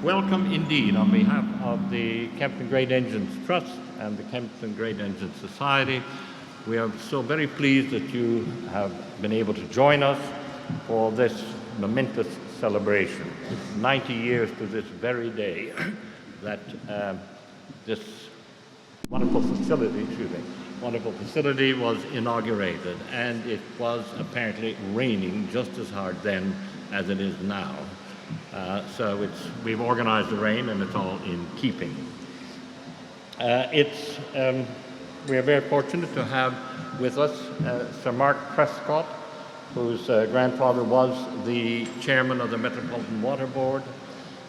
Welcome indeed on behalf of the Kempton Great Engines Trust and the Kempton Great Engines Society. We are so very pleased that you have been able to join us for this momentous celebration. 90 years to this very day that this wonderful facility was inaugurated, and it was apparently raining just as hard then as it is now. So we've organized the rain, and it's all in keeping. We are very fortunate to have with us Sir Mark Prescott, whose grandfather was the chairman of the Metropolitan Water Board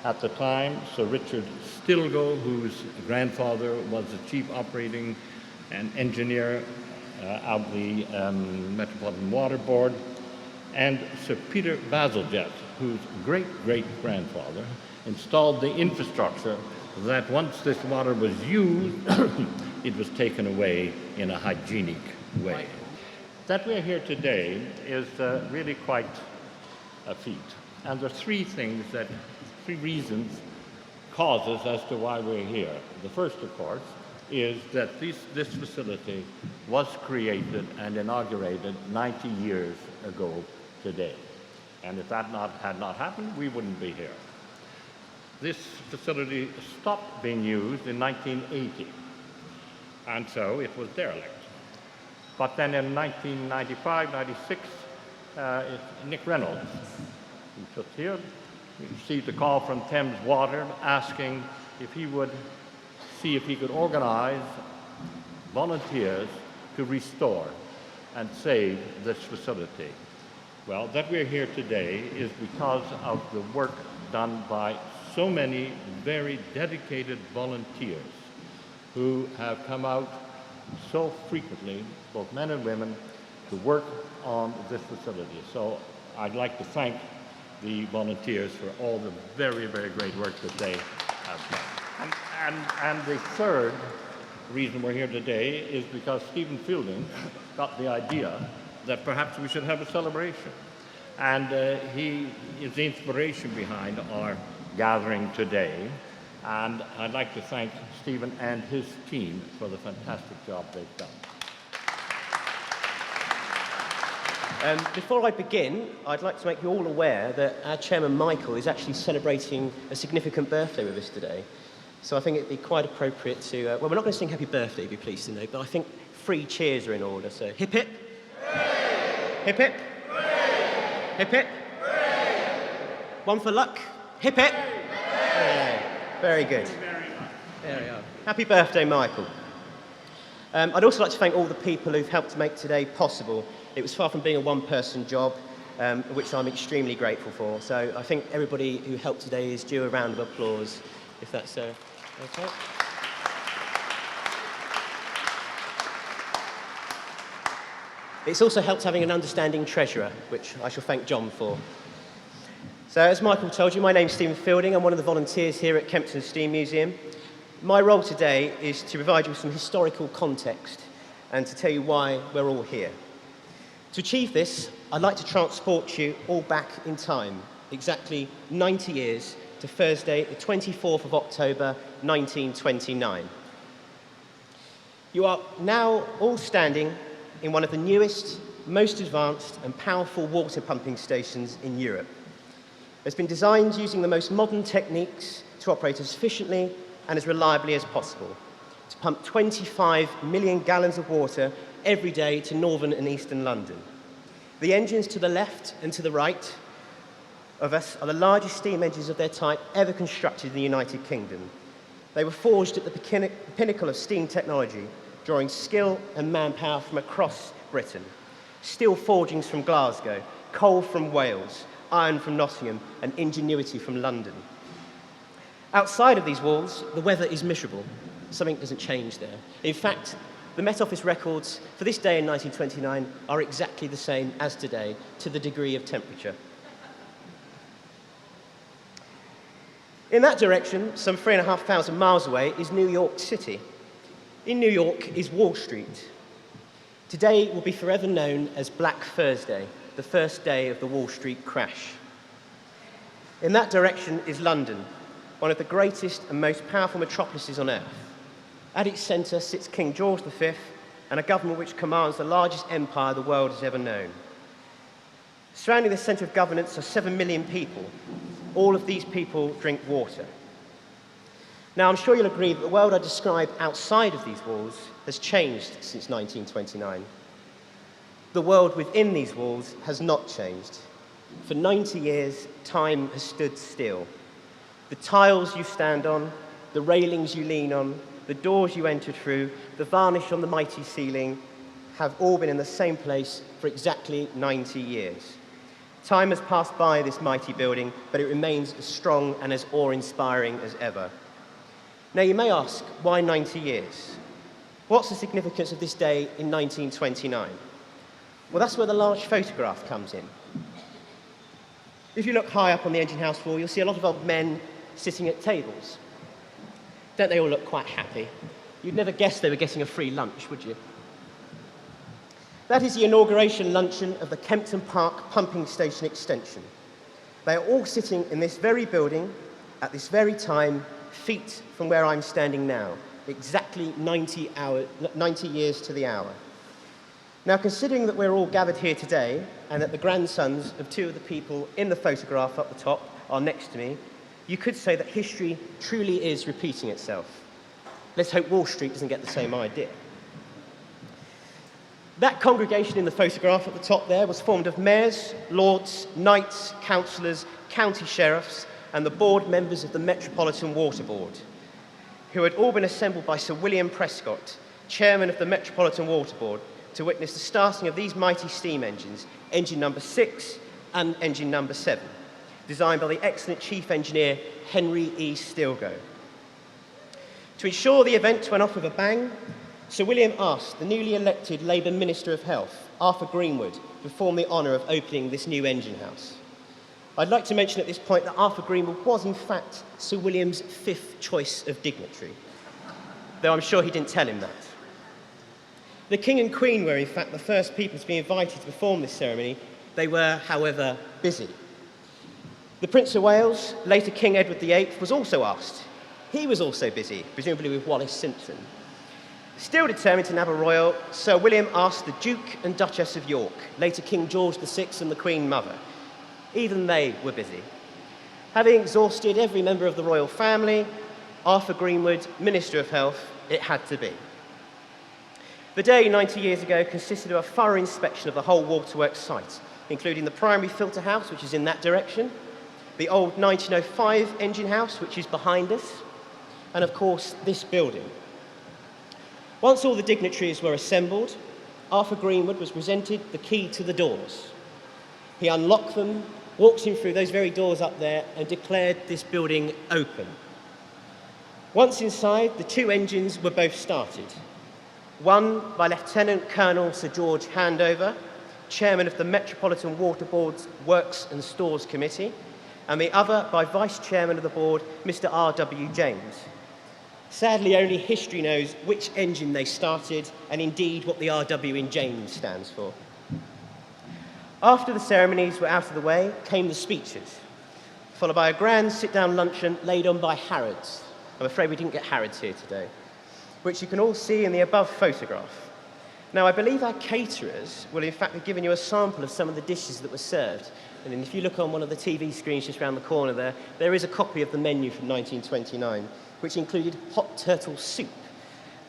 at the time, Sir Richard Stilgo, whose grandfather was the chief operating and engineer of the Metropolitan Water Board, and Sir Peter Basil, whose great-great-grandfather installed the infrastructure that once this water was used, it was taken away in a hygienic way. That we're here today is really quite a feat. And there are three reasons, causes as to why we're here. The first, of course, is that this facility was created and inaugurated 90 years ago today. And if that had not happened, we wouldn't be here. This facility stopped being used in 1980, and so it was derelict. But then in 1995, 96, Nick Reynolds, who's just here, received a call from Thames Water asking if he would see if he could organize volunteers to restore and save this facility. Well, that we're here today is because of the work done by so many very dedicated volunteers who have come out so frequently, both men and women, to work on this facility. So I'd like to thank the volunteers for all the very, very great work that they have done. And the third reason we're here today is because Stephen Fielding got the idea that perhaps we should have a celebration. And he is the inspiration behind our gathering today. And I'd like to thank Stephen and his team for the fantastic job they've done. Before I begin, I'd like to make you all aware that our chairman, Michael, is actually celebrating a significant birthday with us today. So I think it'd be quite appropriate to, well, we're not going to sing happy birthday, you'll be pleased to know, but I think 3 cheers are in order. So hip hip. Hooray! Hip hip. Hooray! Hip hip. Hooray! One for luck. Hip hip. Hooray! Very good. There we are. Happy birthday, Michael. I'd also like to thank all the people who've helped to make today possible. It was far from being a one-person job, which I'm extremely grateful for. So I think everybody who helped today is due a round of applause, if that's okay. It's also helped having an understanding treasurer, which I shall thank John for. So as Michael told you, my name's Stephen Fielding. I'm one of the volunteers here at Kempton Steam Museum. My role today is to provide you with some historical context and to tell you why we're all here. To achieve this, I'd like to transport you all back in time, exactly 90 years to Thursday, the 24th of October, 1929. You are now all standing in one of the newest, most advanced and powerful water pumping stations in Europe. It's been designed using the most modern techniques to operate as efficiently and as reliably as possible, to pump 25 million gallons of water every day to northern and eastern London. The engines to the left and to the right of us are the largest steam engines of their type ever constructed in the United Kingdom. They were forged at the pinnacle of steam technology, drawing skill and manpower from across Britain. Steel forgings from Glasgow, coal from Wales, iron from Nottingham, and ingenuity from London. Outside of these walls, the weather is miserable. Something doesn't change there. In fact, the Met Office records for this day in 1929 are exactly the same as today, to the degree of temperature. In that direction, some 3,500 miles away, is New York City. In New York is Wall Street. Today will be forever known as Black Thursday, the first day of the Wall Street crash. In that direction is London, one of the greatest and most powerful metropolises on earth. At its centre sits King George V and a government which commands the largest empire the world has ever known. Surrounding the centre of governance are 7 million people. All of these people drink water. Now, I'm sure you'll agree that the world I describe outside of these walls has changed since 1929. The world within these walls has not changed. For 90 years, time has stood still. The tiles you stand on, the railings you lean on, the doors you enter through, the varnish on the mighty ceiling have all been in the same place for exactly 90 years. Time has passed by this mighty building, but it remains as strong and as awe-inspiring as ever. Now, you may ask, why 90 years? What's the significance of this day in 1929? Well, that's where the large photograph comes in. If you look high up on the engine house wall, you'll see a lot of old men sitting at tables. Don't they all look quite happy? You'd never guess they were getting a free lunch, would you? That is the inauguration luncheon of the Kempton Park pumping station extension. They are all sitting in this very building at this very time, feet from where I'm standing now, exactly 90 years to the hour. Now, considering that we're all gathered here today and that the grandsons of two of the people in the photograph up the top are next to me, you could say that history truly is repeating itself. Let's hope Wall Street doesn't get the same idea. That congregation in the photograph at the top there was formed of mayors, lords, knights, councillors, county sheriffs, and the board members of the Metropolitan Water Board, who had all been assembled by Sir William Prescott, chairman of the Metropolitan Water Board, to witness the starting of these mighty steam engines, engine number 6 and engine number 7, designed by the excellent chief engineer Henry E. Stilgo. To ensure the event went off with a bang, Sir William asked the newly elected Labour Minister of Health, Arthur Greenwood, to perform the honour of opening this new engine house. I'd like to mention at this point that Arthur Greenwood was, in fact, Sir William's 5th choice of dignitary, though I'm sure he didn't tell him that. The King and Queen were, in fact, the first people to be invited to perform this ceremony. They were, however, busy. The Prince of Wales, later King Edward VIII, was also asked. He was also busy, presumably with Wallis Simpson. Still determined to nab a royal, Sir William asked the Duke and Duchess of York, later King George VI and the Queen Mother. Even they were busy. Having exhausted every member of the royal family, Arthur Greenwood, Minister of Health, it had to be. The day 90 years ago consisted of a thorough inspection of the whole waterworks site, including the primary filter house, which is in that direction, the old 1905 engine house, which is behind us, and of course, this building. Once all the dignitaries were assembled, Arthur Greenwood was presented the key to the doors. He unlocked them, walked him through those very doors up there, and declared this building open. Once inside, the two engines were both started. One by Lieutenant Colonel Sir George Handover, chairman of the Metropolitan Water Board's Works and Stores Committee, and the other by Vice Chairman of the Board, Mr. R.W. James. Sadly, only history knows which engine they started, and indeed what the R.W. in James stands for. After the ceremonies were out of the way, came the speeches, followed by a grand sit-down luncheon laid on by Harrods. I'm afraid we didn't get Harrods here today, which you can all see in the above photograph. Now, I believe our caterers will in fact be giving you a sample of some of the dishes that were served. And if you look on one of the TV screens just around the corner there, there is a copy of the menu from 1929, which included hot turtle soup.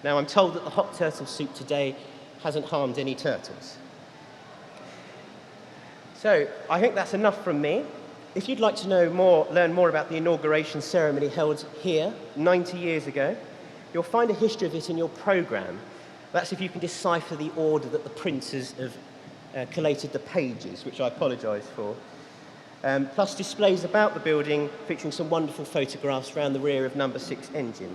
Now, I'm told that the hot turtle soup today hasn't harmed any turtles. So, I think that's enough from me. If you'd like to learn more about the inauguration ceremony held here 90 years ago, you'll find a history of it in your programme. That's if you can decipher the order that the printers have collated the pages, which I apologise for. Plus displays about the building featuring some wonderful photographs around the rear of number 6 engine.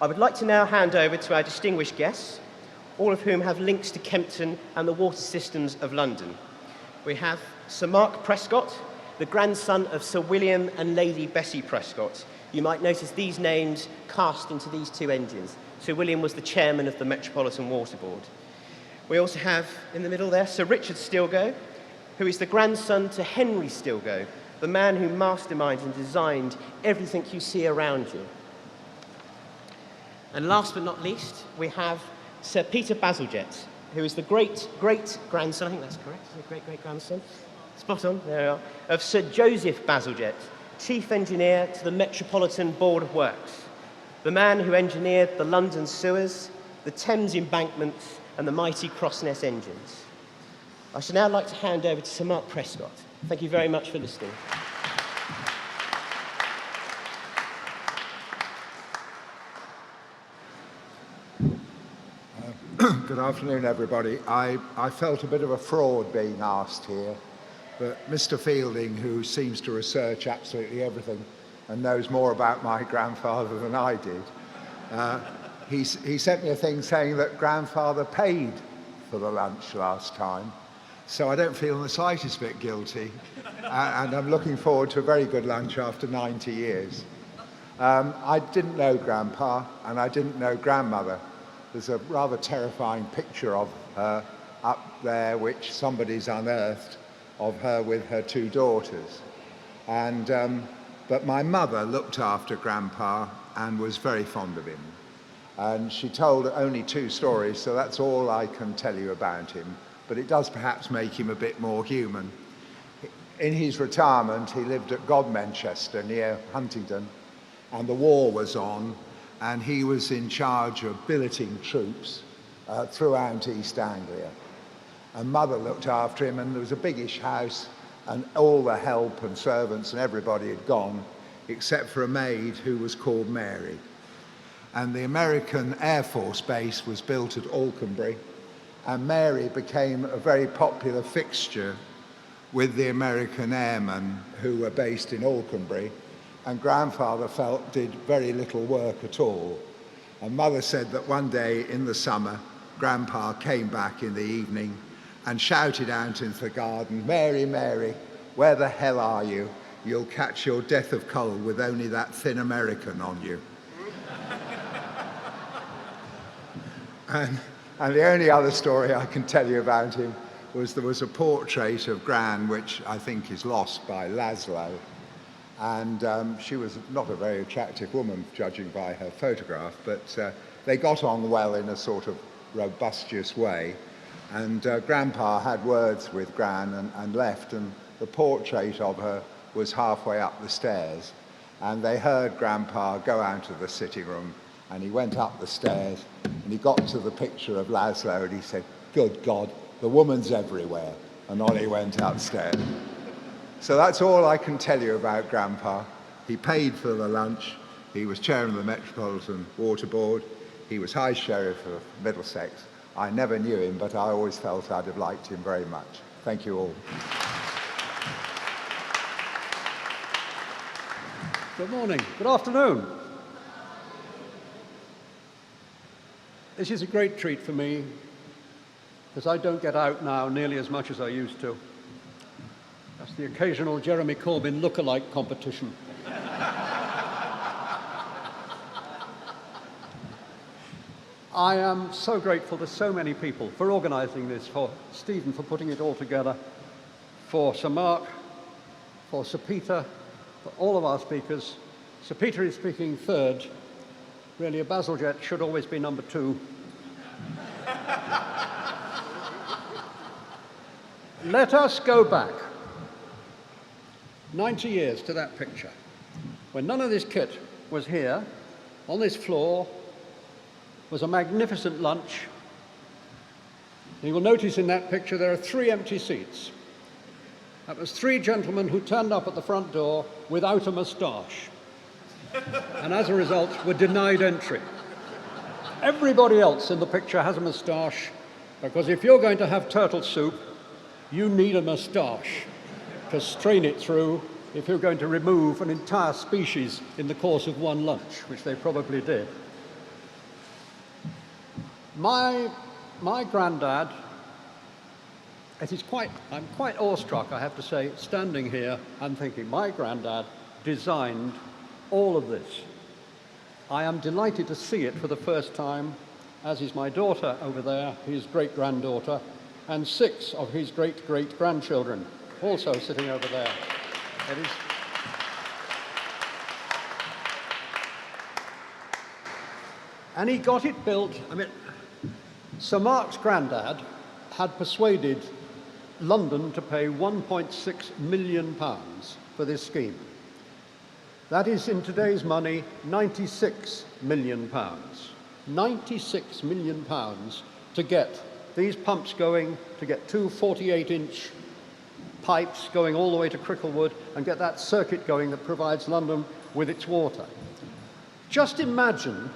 I would like to now hand over to our distinguished guests, all of whom have links to Kempton and the water systems of London. We have Sir Mark Prescott, the grandson of Sir William and Lady Bessie Prescott. You might notice these names cast into these two engines. Sir William was the chairman of the Metropolitan Water Board. We also have, in the middle there, Sir Richard Stilgo, who is the grandson to Henry Stilgo, the man who masterminded and designed everything you see around you. And last but not least, we have Sir Peter Bazalgette, who is the great-great-grandson, I think that's correct, is it great-great-grandson? Spot on, there we are, of Sir Joseph Bazalgette, Chief Engineer to the Metropolitan Board of Works, the man who engineered the London sewers, the Thames embankments, and the mighty Crossness engines. I should now like to hand over to Sir Mark Prescott. Thank you very much for listening. Good afternoon, everybody. I felt a bit of a fraud being asked here, but Mr. Fielding, who seems to research absolutely everything and knows more about my grandfather than I did, he sent me a thing saying that grandfather paid for the lunch last time, so I don't feel in the slightest bit guilty, and I'm looking forward to a very good lunch after 90 years. I didn't know Grandpa, and I didn't know Grandmother. There's a rather terrifying picture of her up there, which somebody's unearthed, of her with her two daughters. But my mother looked after Grandpa and was very fond of him. And she told only 2 stories, so that's all I can tell you about him. But it does perhaps make him a bit more human. In his retirement, he lived at Godmanchester near Huntingdon, and the war was on, and he was in charge of billeting troops throughout East Anglia. And Mother looked after him, and there was a biggish house, and all the help and servants and everybody had gone, except for a maid who was called Mary. And the American Air Force base was built at Alconbury, and Mary became a very popular fixture with the American airmen who were based in Alconbury, and Grandfather felt did very little work at all. And Mother said that one day in the summer, Grandpa came back in the evening and shouted out into the garden, "Mary, Mary, where the hell are you? You'll catch your death of cold with only that thin American on you." And the only other story I can tell you about him was there was a portrait of Gran, which I think is lost, by Laszlo. And she was not a very attractive woman, judging by her photograph, but they got on well in a sort of robustious way. And Grandpa had words with Gran and left, and the portrait of her was halfway up the stairs. And they heard Grandpa go out of the sitting room, and he went up the stairs, and he got to the picture of Laszlo, and he said, "Good God, the woman's everywhere." And on he went upstairs. So that's all I can tell you about Grandpa. He paid for the lunch. He was chairman of the Metropolitan Water Board. He was High Sheriff of Middlesex. I never knew him, but I always felt I'd have liked him very much. Thank you all. Good morning. Good afternoon. This is a great treat for me, because I don't get out now nearly as much as I used to. That's the occasional Jeremy Corbyn look-alike competition. I am so grateful to so many people for organising this, for Stephen for putting it all together, for Sir Mark, for Sir Peter, for all of our speakers. Sir Peter is speaking third. Really, a Bazalgette should always be number 2. Let us go back 90 years to that picture, when none of this kit was here. On this floor was a magnificent lunch. You will notice in that picture there are 3 empty seats. That was 3 gentlemen who turned up at the front door without a moustache, and as a result were denied entry. Everybody else in the picture has a moustache, because if you're going to have turtle soup, you need a moustache to strain it through if you're going to remove an entire species in the course of one lunch, which they probably did. My granddad, I'm quite awestruck, I have to say, standing here and thinking, my granddad designed all of this. I am delighted to see it for the first time, as is my daughter over there, his great-granddaughter, and 6 of his great-great-grandchildren, also sitting over there. It is. And he got it built. I mean, Sir Mark's granddad had persuaded London to pay £1.6 million for this scheme. That is, in today's money, £96 million. £96 million to get these pumps going, to get two 48-inch pipes going all the way to Cricklewood and get that circuit going that provides London with its water. Just imagine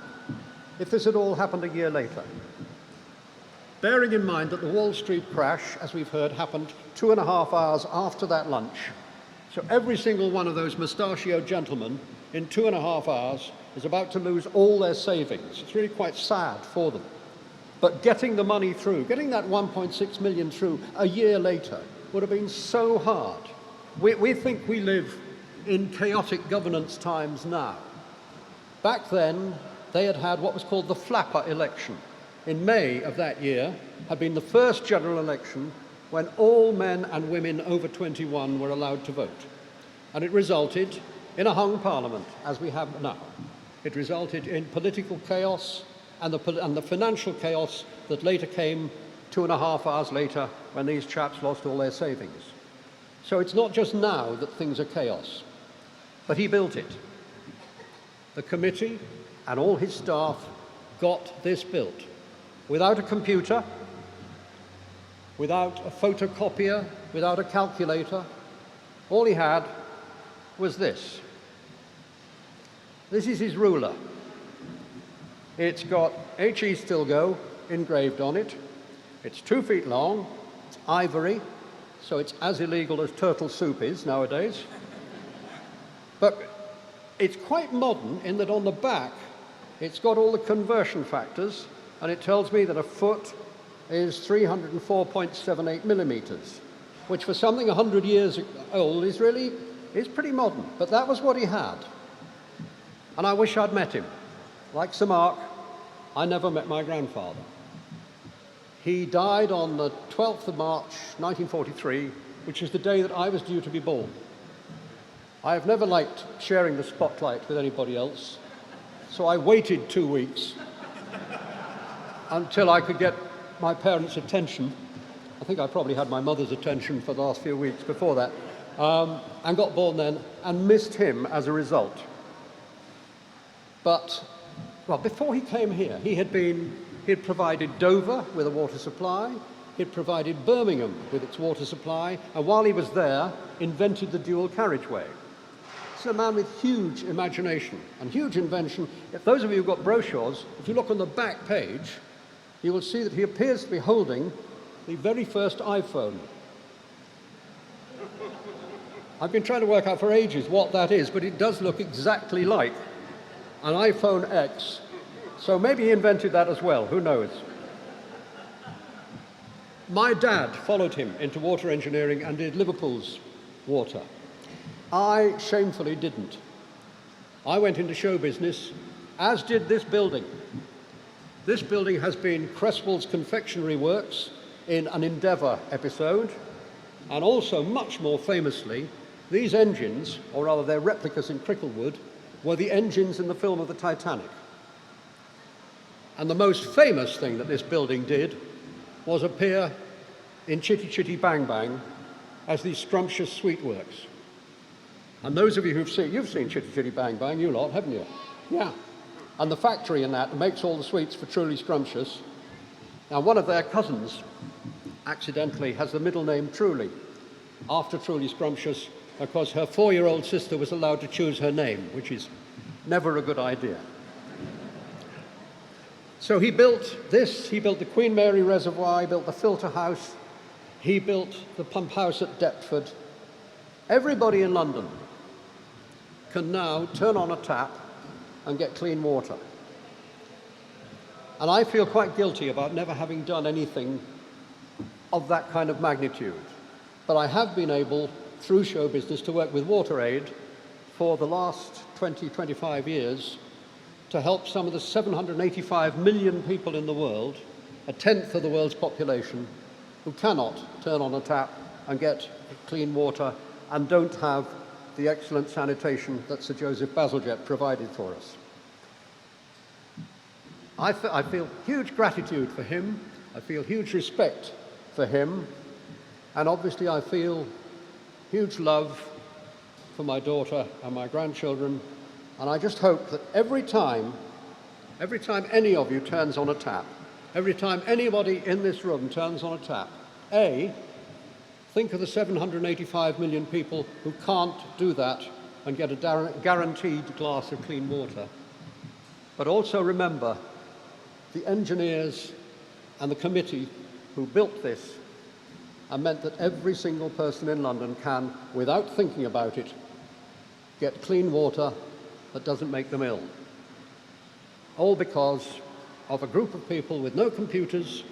if this had all happened a year later. Bearing in mind that the Wall Street crash, as we've heard, happened 2.5 hours after that lunch. So every single one of those mustachioed gentlemen in 2.5 hours is about to lose all their savings. It's really quite sad for them. But getting the money through, getting that 1.6 million through a year later would have been so hard. We think we live in chaotic governance times now. Back then, they had had what was called the flapper election. In May of that year had been the first general election when all men and women over 21 were allowed to vote. And it resulted in a hung parliament, as we have now. It resulted in political chaos and the financial chaos that later came 2.5 hours later when these chaps lost all their savings. So it's not just now that things are chaos, but he built it. The committee and all his staff got this built without a computer, without a photocopier, without a calculator. All he had was this. This is his ruler. It's got H.E. Stilgo engraved on it. It's 2 feet long, it's ivory, so it's as illegal as turtle soup is nowadays. But it's quite modern in that on the back, it's got all the conversion factors, and it tells me that a foot is 304.78 millimeters, which for something 100 years old is pretty modern. But that was what he had. And I wish I'd met him. Like Sir Mark, I never met my grandfather. He died on the 12th of March, 1943, which is the day that I was due to be born. I have never liked sharing the spotlight with anybody else, so I waited 2 weeks until I could get my parents' attention. I think I probably had my mother's attention for the last few weeks before that, and got born then, and missed him as a result. But, well, before he came here, he had provided Dover with a water supply, he'd provided Birmingham with its water supply, and while he was there, invented the dual carriageway. He's a man with huge imagination and huge invention. If those of you who've got brochures, if you look on the back page, you will see that he appears to be holding the very first iPhone. I've been trying to work out for ages what that is, but it does look exactly like an iPhone X. So maybe he invented that as well, who knows? My dad followed him into water engineering and did Liverpool's water. I shamefully didn't. I went into show business, as did this building. This building has been Cresswell's Confectionery Works in an Endeavour episode, and also, much more famously, these engines, or rather their replicas in Cricklewood, were the engines in the film of the Titanic. And the most famous thing that this building did was appear in Chitty Chitty Bang Bang as the Scrumptious Sweetworks. And those of you you've seen Chitty Chitty Bang Bang, you lot, haven't you? Yeah. And the factory in that makes all the sweets for Truly Scrumptious. Now, one of their cousins accidentally has the middle name Truly, after Truly Scrumptious, because her 4-year-old sister was allowed to choose her name, which is never a good idea. So he built this, he built the Queen Mary Reservoir, he built the filter house, he built the pump house at Deptford. Everybody in London can now turn on a tap and get clean water. And I feel quite guilty about never having done anything of that kind of magnitude. But I have been able, through show business, to work with WaterAid for the last 20, 25 years to help some of the 785 million people in the world, a tenth of the world's population, who cannot turn on a tap and get clean water and don't have the excellent sanitation that Sir Joseph Bazalgette provided for us. I feel huge gratitude for him, I feel huge respect for him, and obviously I feel huge love for my daughter and my grandchildren, and I just hope that every time any of you turns on a tap, every time anybody in this room turns on a tap, think of the 785 million people who can't do that and get a guaranteed glass of clean water. But also remember the engineers and the committee who built this and meant that every single person in London can, without thinking about it, get clean water that doesn't make them ill. All because of a group of people with no computers,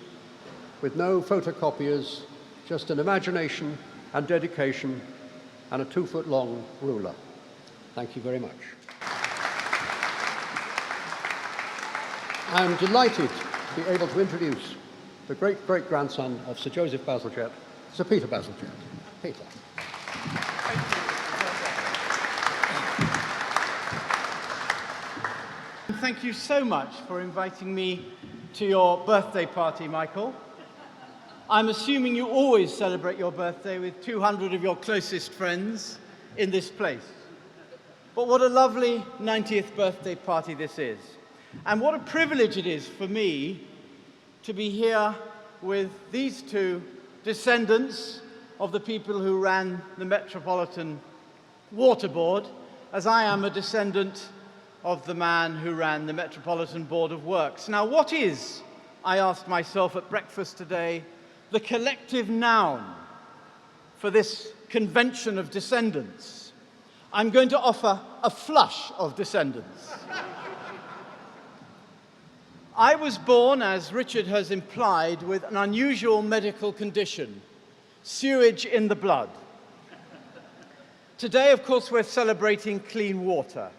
with no photocopiers, just an imagination and dedication and a 2-foot-long ruler. Thank you very much. I am delighted to be able to introduce the great-great-grandson of Sir Joseph Bazalgette, Sir Peter Bazalgette. Peter. Thank you so much for inviting me to your birthday party, Michael. I'm assuming you always celebrate your birthday with 200 of your closest friends in this place. But what a lovely 90th birthday party this is. And what a privilege it is for me to be here with these two descendants of the people who ran the Metropolitan Water Board, as I am a descendant of the man who ran the Metropolitan Board of Works. Now, what is, I asked myself at breakfast today, the collective noun for this convention of descendants? I'm going to offer a flush of descendants. I was born, as Richard has implied, with an unusual medical condition, sewage in the blood. Today, of course, we're celebrating clean water.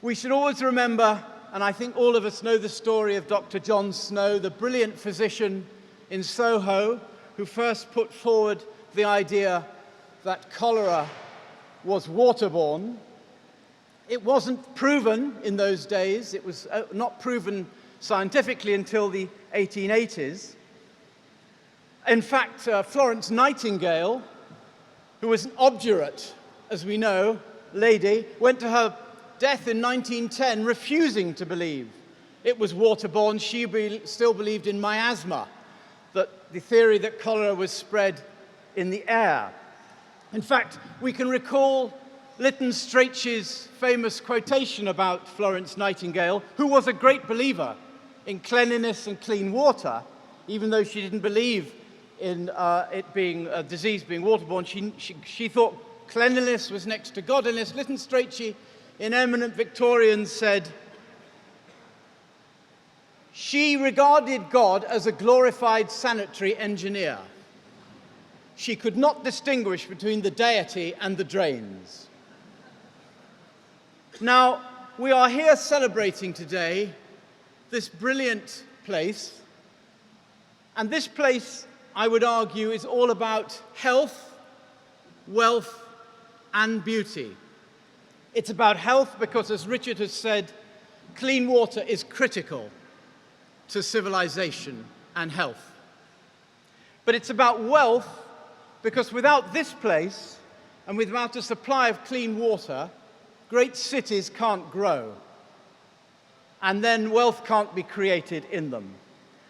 We should always remember, and I think all of us know the story of Dr. John Snow, the brilliant physician in Soho, who first put forward the idea that cholera was waterborne. It wasn't proven in those days. It was not proven scientifically until the 1880s. In fact, Florence Nightingale, who was an obdurate, as we know, lady, went to her death in 1910 refusing to believe it was waterborne. She still believed in miasma, that the theory that cholera was spread in the air. In fact, we can recall Lytton Strachey's famous quotation about Florence Nightingale, who was a great believer in cleanliness and clean water, even though she didn't believe in it being a disease being waterborne. She thought cleanliness was next to godliness. Lytton Strachey, in Eminent Victorians, said, she regarded God as a glorified sanitary engineer. She could not distinguish between the deity and the drains. Now, we are here celebrating today this brilliant place, and this place, I would argue, is all about health, wealth, and beauty. It's about health because, as Richard has said, clean water is critical to civilization and health. But it's about wealth because without this place and without a supply of clean water, great cities can't grow, and then wealth can't be created in them.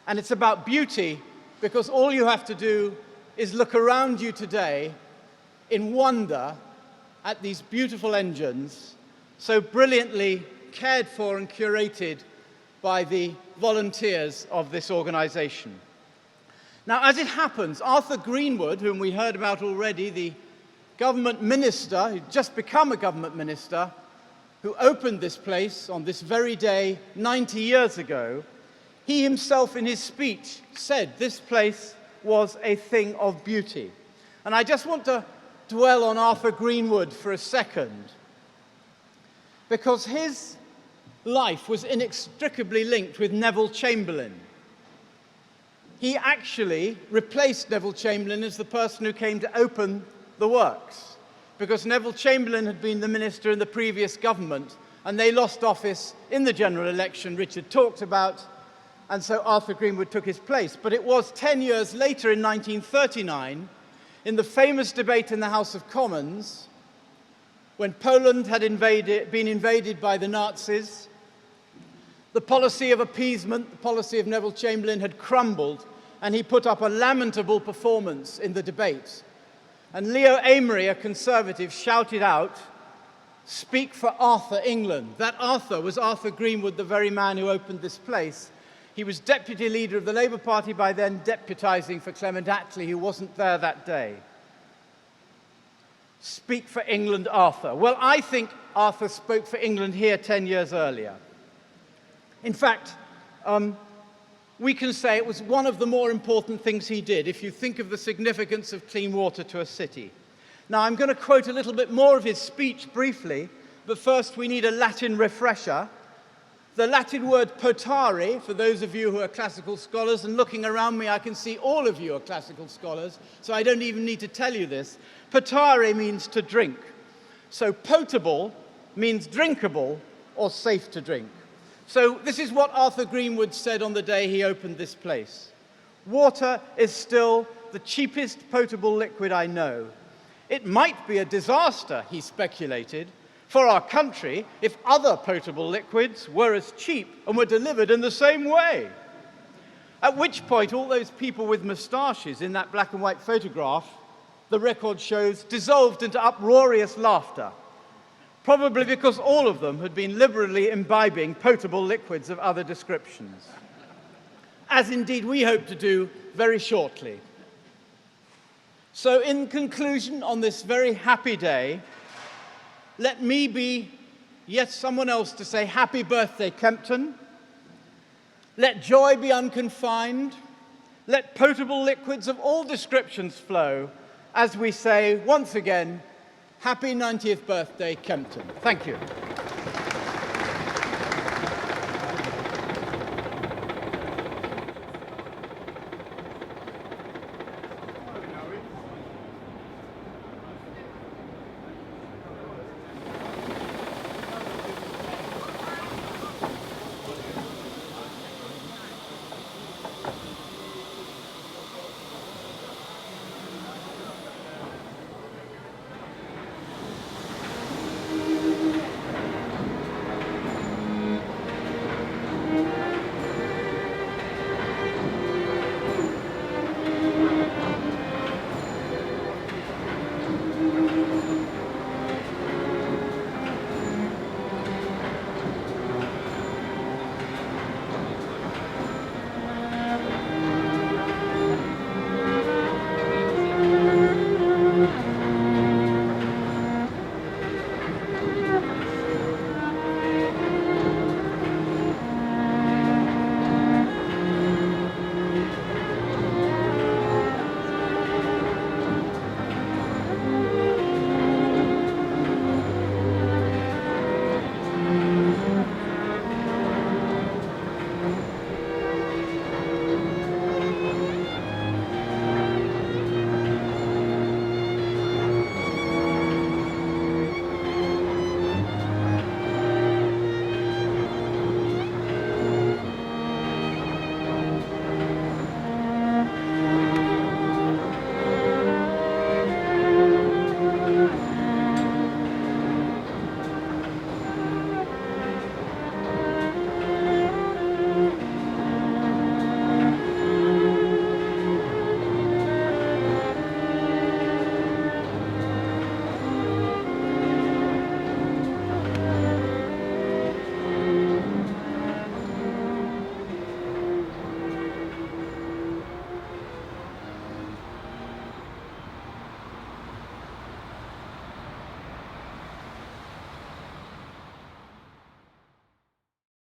And it's about beauty because all you have to do is look around you today in wonder at these beautiful engines, so brilliantly cared for and curated by the volunteers of this organization. Now, as it happens, Arthur Greenwood, whom we heard about already, the government minister, who'd just become a government minister, who opened this place on this very day 90 years ago, he himself in his speech said this place was a thing of beauty. And I just want to dwell on Arthur Greenwood for a second, because his life was inextricably linked with Neville Chamberlain. He actually replaced Neville Chamberlain as the person who came to open the works. because Neville Chamberlain had been the minister in the previous government, and they lost office in the general election Richard talked about, and so Arthur Greenwood took his place. But it was 10 years later, in 1939, in the famous debate in the House of Commons, when Poland had been invaded by the Nazis, the policy of appeasement, the policy of Neville Chamberlain, had crumbled, and he put up a lamentable performance in the debate. And Leo Amery, a Conservative, shouted out, "Speak for Arthur, England." That Arthur was Arthur Greenwood, the very man who opened this place. He was deputy leader of the Labour Party by then, deputising for Clement Attlee, who wasn't there that day. Speak for England, Arthur. Well, I think Arthur spoke for England here 10 years earlier. In fact, we can say it was one of the more important things he did, if you think of the significance of clean water to a city. Now, I'm going to quote a little bit more of his speech briefly, but first we need a Latin refresher. The Latin word potare, for those of you who are classical scholars, and looking around me I can see all of you are classical scholars, so I don't even need to tell you this. Potare means to drink. So potable means drinkable or safe to drink. So this is what Arthur Greenwood said on the day he opened this place. "Water is still the cheapest potable liquid I know. It might be a disaster," he speculated, "for our country if other potable liquids were as cheap and were delivered in the same way." At which point all those people with moustaches in that black and white photograph, the record shows, dissolved into uproarious laughter, probably because all of them had been liberally imbibing potable liquids of other descriptions, as indeed we hope to do very shortly. So in conclusion, on this very happy day, let me be yet someone else to say happy birthday, Kempton. Let joy be unconfined. Let potable liquids of all descriptions flow as we say once again, happy 90th birthday, Kempton. Thank you.